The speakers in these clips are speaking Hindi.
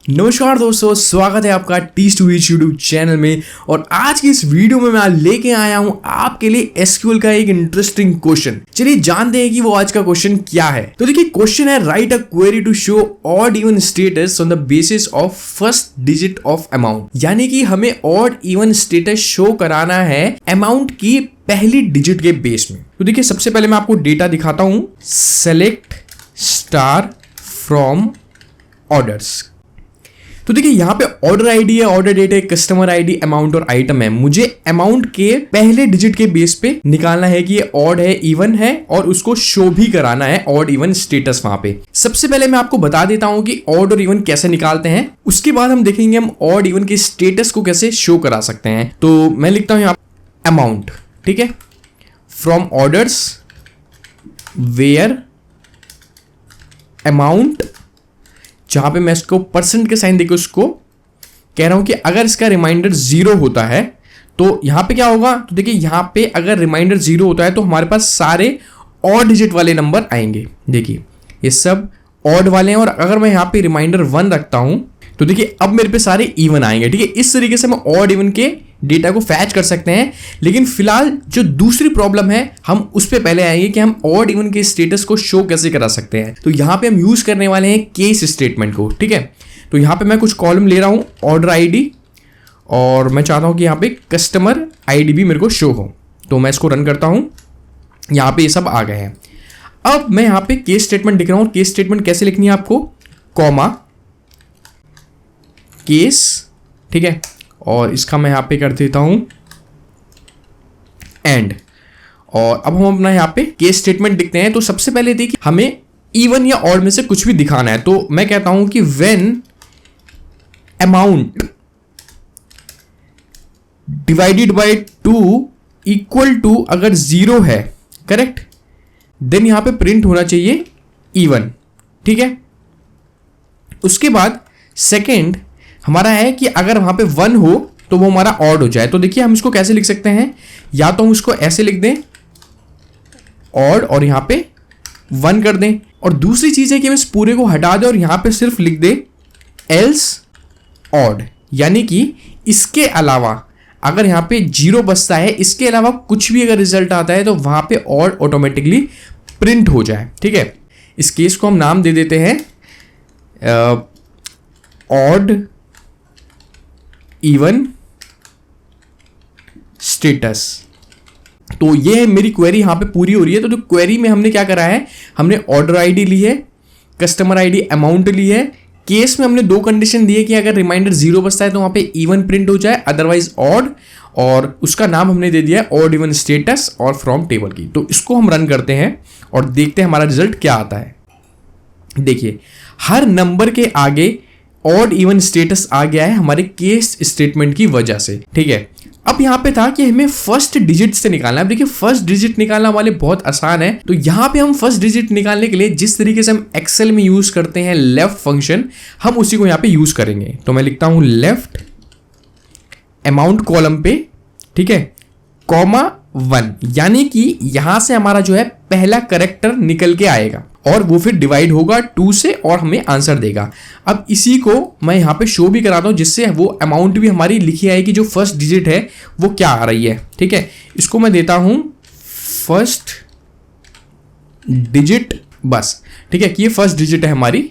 नमस्कार दोस्तों, स्वागत है आपका teach to each YouTube channel में। और आज की इस वीडियो में मैं लेके आया हूं आपके लिए एसक्यूएल का एक इंटरेस्टिंग क्वेश्चन। चलिए जानते हैं कि वो आज का क्वेश्चन क्या है। तो देखिए, क्वेश्चन है write a query to show odd even status on the basis of first digit of amount. यानी कि हमें ऑड इवन स्टेटस शो कराना है अमाउंट की पहली डिजिट के बेस में। तो देखिए, सबसे पहले मैं आपको डेटा दिखाता हूं। Select star from orders. तो देखिए, यहाँ पे ऑर्डर आईडी है, ऑर्डर डेट है, कस्टमर आईडी, अमाउंट और आइटम है। मुझे अमाउंट के पहले डिजिट के बेस पे निकालना है कि ये ऑड है, इवन है, और उसको शो भी कराना है ऑड इवन स्टेटस वहां पे। सबसे पहले मैं आपको बता देता हूं कि ऑड और इवन कैसे निकालते हैं। उसके बाद हम देखेंगे हम ऑड इवन के स्टेटस को कैसे शो करा सकते हैं। तो मैं लिखता हूं यहाँ अमाउंट, ठीक है, फ्रॉम ऑर्डर्स वेयर अमाउंट, जहां पे मैं इसको परसेंट के साइन देके उसको कह रहा हूं कि अगर इसका रिमाइंडर 0 होता है तो यहां पे क्या होगा। तो देखिए, यहां पे अगर रिमाइंडर 0 होता है तो हमारे पास सारे ऑड डिजिट वाले नंबर आएंगे। देखिए, ये सब ऑड वाले हैं। और अगर मैं यहां पे रिमाइंडर 1 रखता हूं तो देखिए, अब मेरे पे सारे इवन आएंगे। ठीक है, इस तरीके से हम ऑड इवन के डेटा को फैच कर सकते हैं। लेकिन फिलहाल जो दूसरी प्रॉब्लम है, हम उस पे पहले आएंगे कि हम ऑड इवन के स्टेटस को शो कैसे करा सकते हैं। तो यहां पे हम यूज करने वाले हैं केस स्टेटमेंट को। ठीक है, तो यहां पे मैं कुछ कॉलम ले रहा हूं, ऑर्डर आईडी, और मैं चाहता हूं कि यहां पे कस्टमर आईडी भी मेरे को शो हो। तो मैं इसको रन करता हूं, यहां पे ये सब आ गए हैं। अब मैं यहां पे केस स्टेटमेंट लिख रहा हूं। केस स्टेटमेंट कैसे लिखनी है आपको, कॉमा केस, ठीक है, और इसका मैं यहां पे कर देता हूं एंड। और अब हम अपना यहां पे केस स्टेटमेंट लिखते हैं। तो सबसे पहले देखिए, हमें इवन या ऑड में से कुछ भी दिखाना है। तो मैं कहता हूं कि when amount divided by 2 equal to अगर 0 है, करेक्ट, देन यहां पे प्रिंट होना चाहिए इवन। ठीक है, उसके बाद सेकेंड हमारा है कि अगर वहां पे 1 हो तो वो हमारा ऑड हो जाए। तो देखिए, हम इसको कैसे लिख सकते हैं, या तो हम इसको ऐसे लिख दें ऑड और यहां पे 1 कर दें, और दूसरी चीज है कि हम इस पूरे को हटा दें और यहां पे सिर्फ लिख दें एल्स ऑड। यानी कि इसके अलावा अगर यहां पे 0 बचता है, इसके अलावा कुछ भी अगर रिजल्ट आता है तो वहां पे ऑड ऑटोमेटिकली प्रिंट हो जाए। ठीक है, इस केस को हम नाम दे देते हैं ऑड इवन स्टेटस। तो ये है मेरी क्वेरी, यहां पे पूरी हो रही है। तो जो क्वेरी में हमने क्या करा है, हमने ऑर्डर आईडी ली है, कस्टमर आईडी, अमाउंट ली है। केस में हमने 2 कंडीशन दी है कि अगर रिमाइंडर 0 बचता है तो वहां पे इवन प्रिंट हो जाए, अदरवाइज ऑड, और उसका नाम हमने दे दिया है ऑड इवन स्टेटस और फ्रॉम टेबल की। तो इसको हम रन करते हैं और देखते हैं हमारा रिजल्ट क्या आता है। देखिए, हर नंबर के आगे ऑड इवन स्टेटस आ गया है हमारे केस स्टेटमेंट की वजह से। ठीक है, अब यहां पे था कि हमें फर्स्ट डिजिट से निकालना है। अब देखिए, फर्स्ट डिजिट निकालना वाले बहुत आसान है। तो यहां पे हम फर्स्ट डिजिट निकालने के लिए जिस तरीके से हम एक्सेल में यूज करते हैं लेफ्ट फंक्शन, हम उसी को यहां पे यूज करेंगे। तो मैं लिखता हूं लेफ्ट अमाउंट कॉलम पे, ठीक है, कॉमा 1, यानी कि यहां से हमारा जो है पहला करेक्टर निकल के आएगा और वो फिर डिवाइड होगा 2 से और हमें आंसर देगा। अब इसी को मैं यहां पे शो भी कराता हूं, जिससे वो अमाउंट भी हमारी लिखी आएगी जो फर्स्ट डिजिट है वो क्या आ रही है। ठीक है, इसको मैं देता हूं फर्स्ट डिजिट, बस। ठीक है, कि ये फर्स्ट डिजिट है हमारी।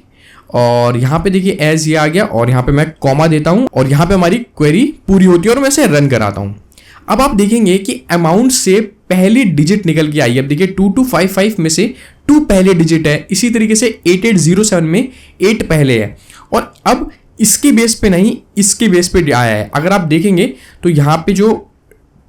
और यहां पे देखिए एज ये आ गया, और यहां पे मैं कॉमा देता हूं और यहां पे हमारी क्वेरी पूरी होती है और मैं इसे रन कराता हूं। अब आप देखेंगे कि अमाउंट से पहली डिजिट निकल के आई है। अब देखिए, 2255 में से 2 पहले डिजिट है, इसी तरीके से 8807 में 8 पहले है, और अब इसके बेस पे नहीं, इसके बेस पे आया है। अगर आप देखेंगे तो यहाँ पे जो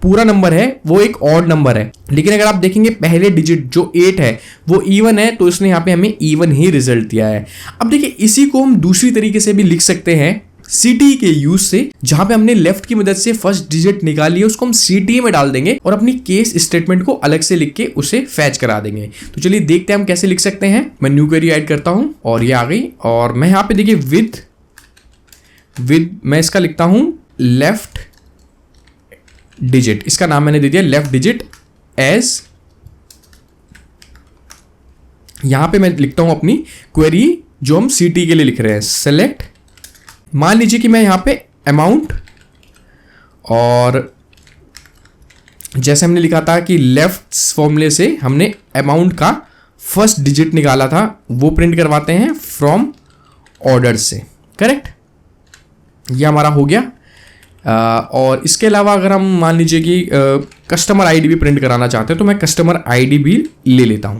पूरा नंबर है वो एक ऑड नंबर है, लेकिन अगर आप देखेंगे पहले डिजिट जो 8 है वो इवन है, तो इसने यहाँ पे हमें इवन ही रिजल्ट दिया है। अब देखिए, इसी को हम दूसरी तरीके से भी लिख सकते हैं सीटी के यूज से, जहां पे हमने लेफ्ट की मदद से फर्स्ट डिजिट निकाली है उसको हम सीटी में डाल देंगे और अपनी केस स्टेटमेंट को अलग से लिख के उसे फैच करा देंगे। तो चलिए देखते हैं हम कैसे लिख सकते हैं। मैं न्यू क्वेरी ऐड करता हूं और ये आ गई, और मैं यहां पे देखिए विद मैं इसका लिखता हूं लेफ्ट डिजिट, इसका नाम मैंने दे दिया लेफ्ट डिजिट एज। यहां पे मैं लिखता हूं अपनी क्वेरी जो हम सीटी के लिए लिख रहे हैं, सेलेक्ट मान लीजिए कि मैं यहाँ पे अमाउंट, और जैसे हमने लिखा था कि लेफ्ट फॉर्मूले से हमने अमाउंट का फर्स्ट डिजिट निकाला था, वो प्रिंट करवाते हैं फ्रॉम ऑर्डर से। करेक्ट, ये हमारा हो गया। और इसके अलावा अगर हम मान लीजिए कि कस्टमर आईडी भी प्रिंट कराना चाहते हैं तो मैं कस्टमर आईडी भी ले लेता हूं।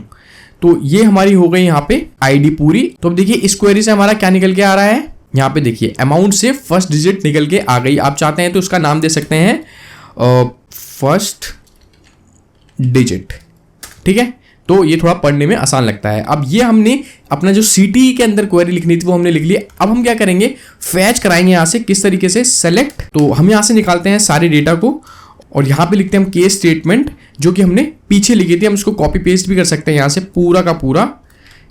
तो ये हमारी हो गई यहाँ पे आईडी पूरी। तो अब देखिए इस क्वेरी से हमारा क्या निकल के आ रहा है, यहाँ पे देखिए अमाउंट से फर्स्ट डिजिट निकल के आ गई। आप चाहते हैं तो उसका नाम दे सकते हैं फर्स्ट डिजिट। ठीक है, तो ये थोड़ा पढ़ने में आसान लगता है। अब ये हमने अपना जो सीटी के अंदर क्वेरी लिखनी थी वो हमने लिख ली। अब हम क्या करेंगे, फैच कराएंगे यहाँ से, किस तरीके से, सेलेक्ट। तो हम यहाँ से निकालते हैं सारे डेटा को और यहाँ पे लिखते हैं हम केस स्टेटमेंट, जो कि हमने पीछे लिखी थी। हम इसको कॉपी पेस्ट भी कर सकते हैं यहाँ से पूरा का पूरा।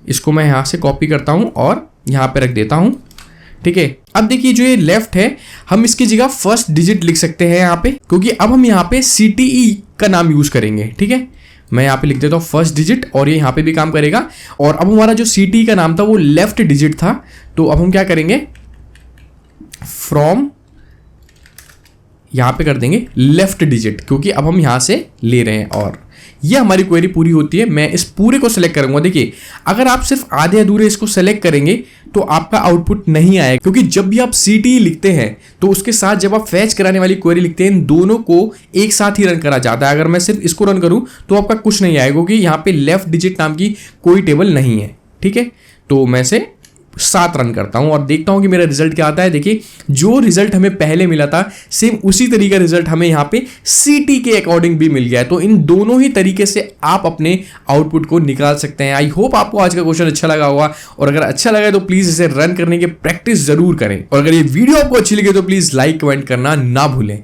इसको मैं यहाँ से कॉपी करता हूँ और यहाँ पे रख देता हूँ। ठीक है, अब देखिए जो ये लेफ्ट है, हम इसकी जगह फर्स्ट डिजिट लिख सकते हैं यहाँ पे, क्योंकि अब हम यहाँ पे CTE का नाम यूज करेंगे। ठीक है, मैं यहाँ पे लिख देता हूँ फर्स्ट डिजिट और ये यहाँ पे भी काम करेगा। और अब हमारा जो CTE का नाम था वो लेफ्ट डिजिट था, तो अब हम क्या करेंगे, फ्रॉम यहाँ पे कर देंगे लेफ्ट डिजिट, क्योंकि अब हम यहाँ से ले रहे हैं। और ये हमारी क्वेरी पूरी होती है। मैं इस पूरे को सेलेक्ट करूंगा। देखिए अगर आप सिर्फ आधे अधूरे इसको सेलेक्ट करेंगे तो आपका आउटपुट नहीं आएगा, क्योंकि जब भी आप CTE लिखते हैं तो उसके साथ जब आप फैच कराने वाली क्वेरी लिखते हैं, इन दोनों को एक साथ ही रन करा जाता है। अगर मैं सिर्फ इसको रन करूं तो आपका कुछ नहीं आएगा, क्योंकि यहाँ पे लेफ्ट डिजिट नाम की कोई टेबल नहीं है। ठीक है, तो मैं से 7 रन करता हूं और देखता हूं कि मेरा रिजल्ट क्या आता है। देखिए जो रिजल्ट हमें पहले मिला था सेम उसी तरीके का रिजल्ट हमें यहाँ पे CTE के अकॉर्डिंग भी मिल गया है। तो इन दोनों ही तरीके से आप अपने आउटपुट को निकाल सकते हैं। आई होप आपको आज का क्वेश्चन अच्छा लगा होगा, और अगर अच्छा लगा तो प्लीज इसे रन करने की प्रैक्टिस जरूर करें। और अगर ये वीडियो आपको अच्छी लगे तो प्लीज लाइक कमेंट करना ना भूलें।